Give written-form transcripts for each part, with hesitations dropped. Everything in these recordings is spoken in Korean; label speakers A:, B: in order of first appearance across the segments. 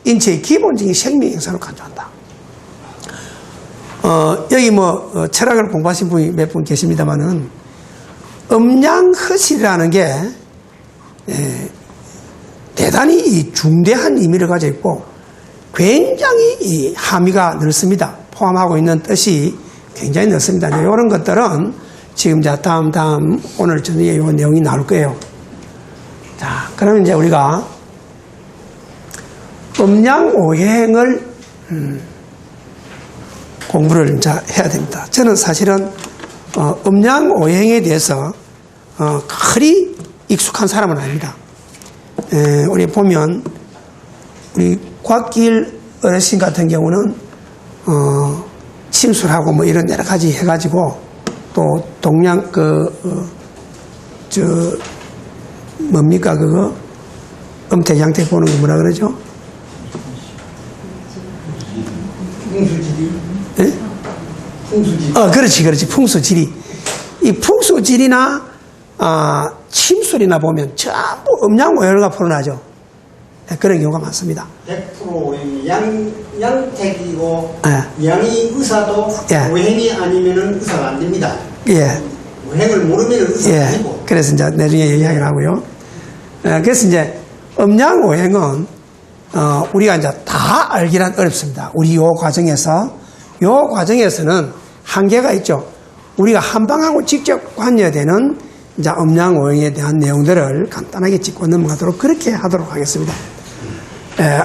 A: 인체의 기본적인 생명 현상을 강조한다. 여기 철학을 공부하신 분이 몇 분 계십니다만은, 음양허실이라는 게, 대단히 이 중대한 의미를 가지고 있고, 굉장히 이 함의가 넓습니다. 포함하고 있는 뜻이 굉장히 넓습니다. 이런 것들은 지금 다음 오늘 저녁에 이 내용이 나올 거예요. 자, 그러면 이제 우리가 음양오행을 공부를 이제 해야 됩니다. 저는 사실은 음양오행에 대해서 그리 익숙한 사람은 아닙니다. 우리 보면 우리 곽길 어르신 같은 경우는 침술하고 이런 여러 가지 해가지고 또 동양 뭡니까 그거 음택양택 보는 거 뭐라 그러죠?
B: 풍수지리.
A: 네?
B: 풍수지리.
A: 그렇지. 풍수지리. 이 풍수지리나 침술이나 보면 전부 음양오행과 풀어나죠. 그런 경우가 많습니다.
B: 100% 양택이고
A: 네.
B: 양이 의사도
A: 예.
B: 오행이 아니면은 의사가 안 됩니다.
A: 예.
B: 오행을 모르면 의사가 아니고.
A: 그래서 이제 나중에 이야기를 하고요. 그래서 이제 음양오행은 우리가 이제 다 알기란 어렵습니다. 우리 요 과정에서는 한계가 있죠. 우리가 한방하고 직접 관여되는 이제 음양오행에 대한 내용들을 간단하게 짚고 넘어가도록 그렇게 하도록 하겠습니다.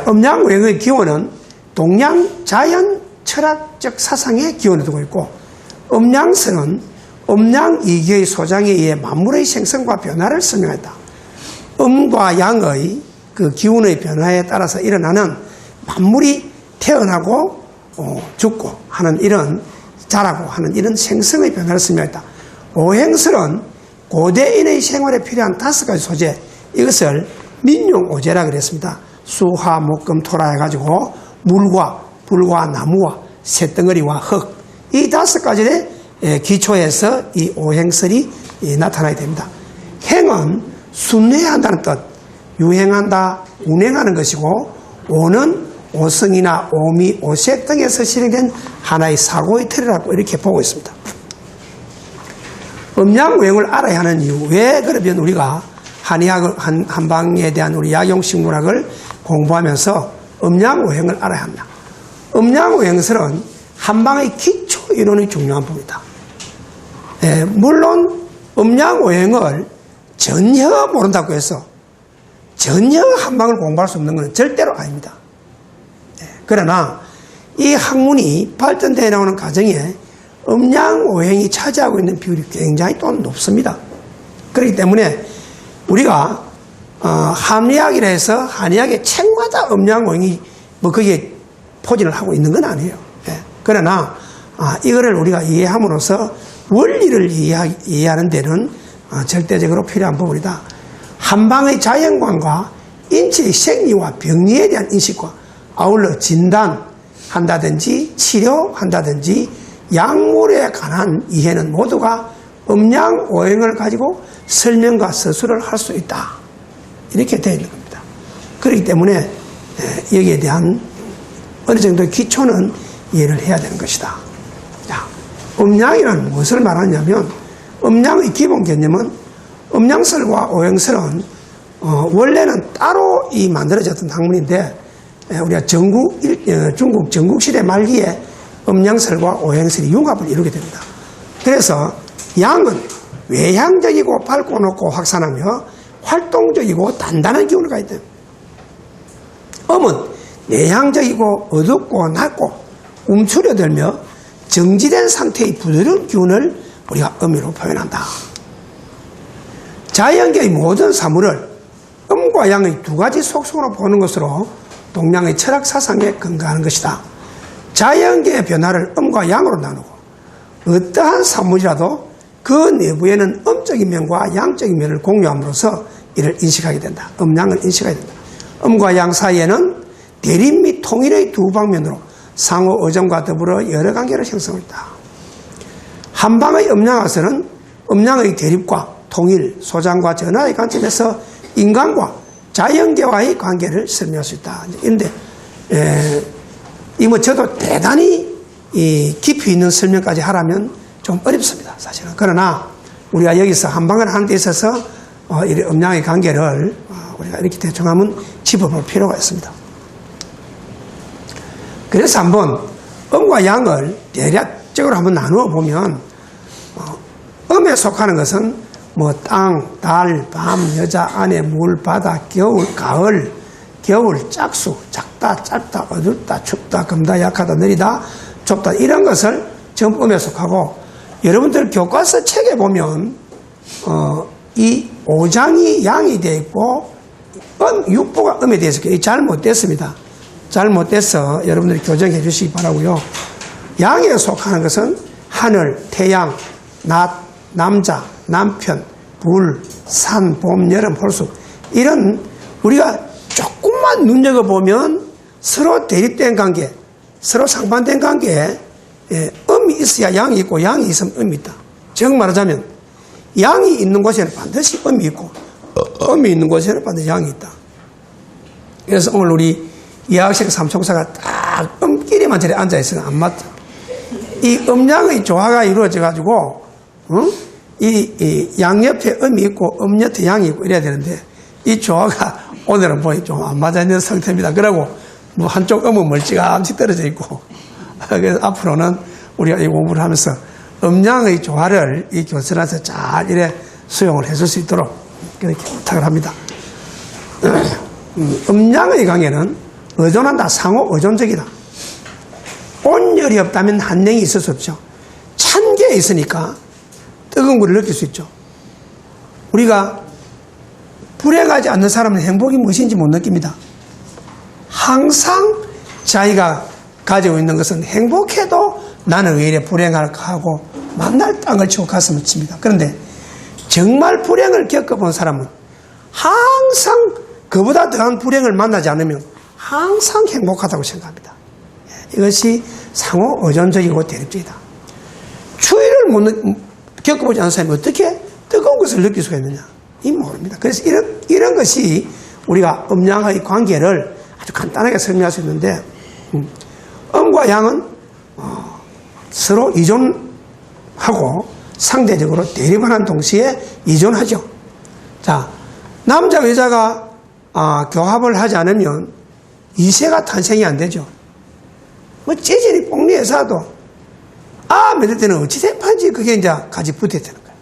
A: 음양오행의 기원은 동양 자연 철학적 사상의 기원을 두고 있고, 음양설은 음양이기의 소장에 의해 만물의 생성과 변화를 설명했다. 음과 양의 그 기운의 변화에 따라서 일어나는 만물이 태어나고 죽고 하는 이런 자라고 하는 이런 생성의 변화를 설명했다. 오행설은 고대인의 생활에 필요한 5가지 소재, 이것을 민용오제라 그랬습니다. 수, 화, 목, 금, 토라 해가지고 물과 불과 나무와 쇳덩어리와 흙, 이 5가지의 기초에서 이 오행설이 나타나게 됩니다. 행은 순회한다는 뜻, 유행한다, 운행하는 것이고, 오는 오성이나 오미, 오색 등에서 실행된 하나의 사고의 틀이라고 이렇게 보고 있습니다. 음양오행을 알아야 하는 이유, 왜 그러면 우리가 한방에 대한 우리 약용식물학을 공부하면서 음양오행을 알아야 합니다. 음양오행설은 한방의 기초 이론이 중요한 부분이다. 물론 음양오행을 전혀 모른다고 해서 전혀 한방을 공부할 수 없는 것은 절대로 아닙니다. 그러나 이 학문이 발전되어 나오는 과정에 음양오행이 차지하고 있는 비율이 굉장히 또 높습니다. 그렇기 때문에 우리가 한의학이라 해서 한의학의 책마다 음양오행이 거기에 포진을 하고 있는 건 아니에요. 그러나 이거를 우리가 이해함으로써 원리를 이해하는 데는 절대적으로 필요한 부분이다. 한방의 자연관과 인체의 생리와 병리에 대한 인식과 아울러 진단한다든지 치료한다든지 약물에 관한 이해는 모두가 음양오행을 가지고 설명과 서술을 할 수 있다. 이렇게 되어 있는 겁니다. 그렇기 때문에 여기에 대한 어느 정도의 기초는 이해를 해야 되는 것이다. 자, 음양이란 무엇을 말하냐면, 음양의 기본 개념은 음양설과 오행설은 원래는 따로 만들어졌던 학문인데, 우리가 중국 전국시대 말기에 음양설과 오행설이 융합을 이루게 됩니다. 그래서 양은 외향적이고 밝고 높고 확산하며 활동적이고 단단한 기운을 가지고 있다. 음은 내향적이고 어둡고 낮고 움츠려들며 정지된 상태의 부드러운 기운을 우리가 음으로 표현한다. 자연계의 모든 사물을 음과 양의 2가지 속성으로 보는 것으로 동양의 철학 사상에 근거하는 것이다. 자연계의 변화를 음과 양으로 나누고 어떠한 사물이라도 그 내부에는 음적인 면과 양적인 면을 공유함으로써 이를 인식하게 된다. 음양을 인식하게 된다. 음과 양 사이에는 대립 및 통일의 2방면으로 상호 의존과 더불어 여러 관계를 형성했다. 한방의 음양학설은 음양의 대립과 통일, 소장과 전화의 관점에서 인간과 자연계와의 관계를 설명할 수 있다. 그런데 이 뭐 저도 대단히 이 깊이 있는 설명까지 하라면 좀 어렵습니다, 사실은. 그러나 우리가 여기서 한방을 하는 데 있어서 이 음양의 관계를 우리가 이렇게 대충 하면 짚어볼 필요가 있습니다. 그래서 한번 음과 양을 대략적으로 한번 나누어 보면 음에 속하는 것은 뭐 땅, 달, 밤, 여자, 아내, 물, 바다, 겨울, 가을, 겨울, 짝수, 작다, 짧다, 어둡다, 춥다, 검다, 약하다, 느리다, 좁다 이런 것을 전부 음에 속하고 여러분들 교과서 책에 보면 이 5장이 양이 되어 있고 육부가 음에 되어 있어요. 잘못됐습니다. 잘못돼서 여러분들이 교정해 주시기 바라고요. 양에 속하는 것은 하늘, 태양, 낮, 남자, 남편, 불, 산, 봄, 여름, 홀수 이런 우리가 조금만 눈여겨보면 서로 대립된 관계, 서로 상반된 관계에 음이 있어야 양이 있고 양이 있으면 음이 있다. 즉 말하자면 양이 있는 곳에는 반드시 음이 있고 음이 있는 곳에는 반드시 양이 있다. 그래서 오늘 우리 이학식 삼총사가 딱 음끼리만 저리 앉아있으면 안 맞다. 이 음양의 조화가 이루어져 가지고 이 양옆에 음이 있고 음옆에 양이 있고 이래야 되는데 이 조화가 오늘은 보니 좀 안 맞아 있는 상태입니다. 그러고 뭐 한쪽 음은 멀찌감치 떨어져 있고 그래서 앞으로는 우리가 이 공부를 하면서 음양의 조화를 이 교선에서 잘 이래 수용을 해줄 수 있도록 그렇게 부탁을 합니다. 음양의 관계는 의존한다. 상호 의존적이다. 온열이 없다면 한냉이 있을 수 없죠. 찬 게 있으니까 뜨거운 물을 느낄 수 있죠. 우리가 불행하지 않는 사람은 행복이 무엇인지 못 느낍니다. 항상 자기가 가지고 있는 것은 행복해도 나는 왜 이래 불행할까 하고 만날 땅을 치고 가슴을 칩니다. 그런데 정말 불행을 겪어본 사람은 항상 그보다 더한 불행을 만나지 않으면 항상 행복하다고 생각합니다. 이것이 상호 의존적이고 대립적이다. 추위를 못 겪어보지 않은 사람이 어떻게 뜨거운 것을 느낄 수가 있느냐? 이 모릅니다. 그래서 이런 것이 우리가 음양의 관계를 아주 간단하게 설명할 수 있는데 음과 양은 서로 이존하고 상대적으로 대립하는 동시에 이존하죠. 자, 남자 여자가 교합을 하지 않으면 이세가 탄생이 안 되죠. 뭐 재질이 뽕리에서도 믿을 때는 어찌 생판지 그게 이제 같이 붙어야 되는 거예요.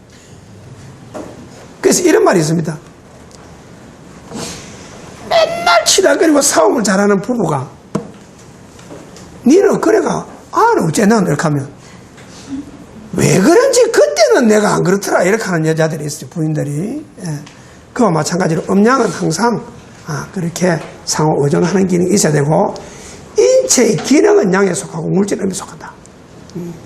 A: 그래서 이런 말이 있습니다. 맨날 치다거리고 싸움을 잘하는 부부가 니는 그래가 어째나 이렇게 하면 왜 그런지 그때는 내가 안 그렇더라 이렇게 하는 여자들이 있어요. 부인들이. 그와 마찬가지로 음양은 항상 그렇게 상호 의존하는 기능이 있어야 되고 인체의 기능은 양에 속하고 물질은 음에 속한다.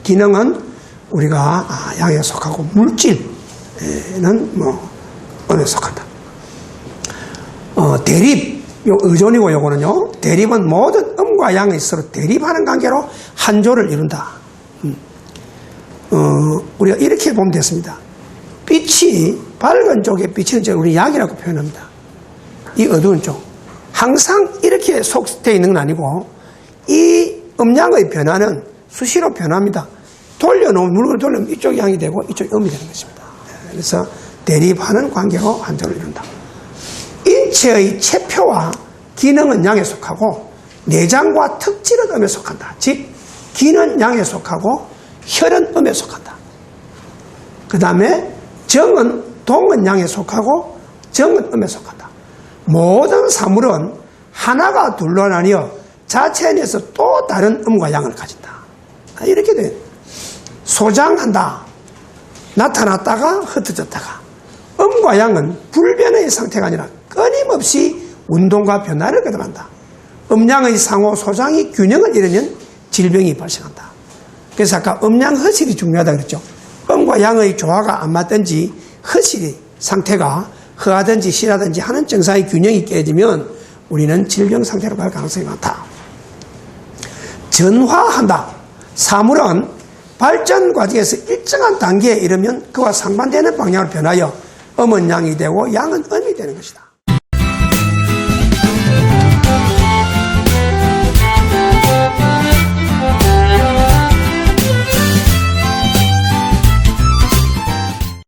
A: 기능은 우리가 양에 속하고 물질은 뭐 음에 속한다. 대립, 의존이고 요거는요. 대립은 모든 음과 양이 서로 대립하는 관계로 한 조를 이룬다. 우리가 이렇게 보면 됐습니다. 빛이 밝은 쪽에 비치는 쪽을 우리 약이라고 표현합니다. 이 어두운 쪽. 항상 이렇게 속되어 있는 건 아니고 이 음양의 변화는 수시로 변합니다. 돌려놓으면 물건을 돌려면 이쪽이 양이 되고 이쪽이 음이 되는 것입니다. 그래서 대립하는 관계로 한 조를 이룬다. 인체의 체표와 기능은 양에 속하고 내장과 특질은 음에 속한다. 즉 기는 양에 속하고 혈은 음에 속한다. 그 다음에 정은 동은 양에 속하고 정은 음에 속한다. 모든 사물은 하나가 둘로 나뉘어 자체 안에서 또 다른 음과 양을 가진다. 이렇게 돼요. 소장한다. 나타났다가 흩어졌다가. 음과 양은 불변의 상태가 아니라 끊임없이 운동과 변화를 거듭한다. 음양의 상호 소장이 균형을 잃으면 질병이 발생한다. 그래서 아까 음양 허실이 중요하다 그랬죠. 음과 양의 조화가 안 맞든지 허실이 상태가 허하든지 실하든지 하는 증상의 균형이 깨지면 우리는 질병 상태로 갈 가능성이 많다. 전화한다. 사물은 발전 과정에서 일정한 단계에 이르면 그와 상반되는 방향으로 변하여 음은 양이 되고 양은 음이 되는 것이다.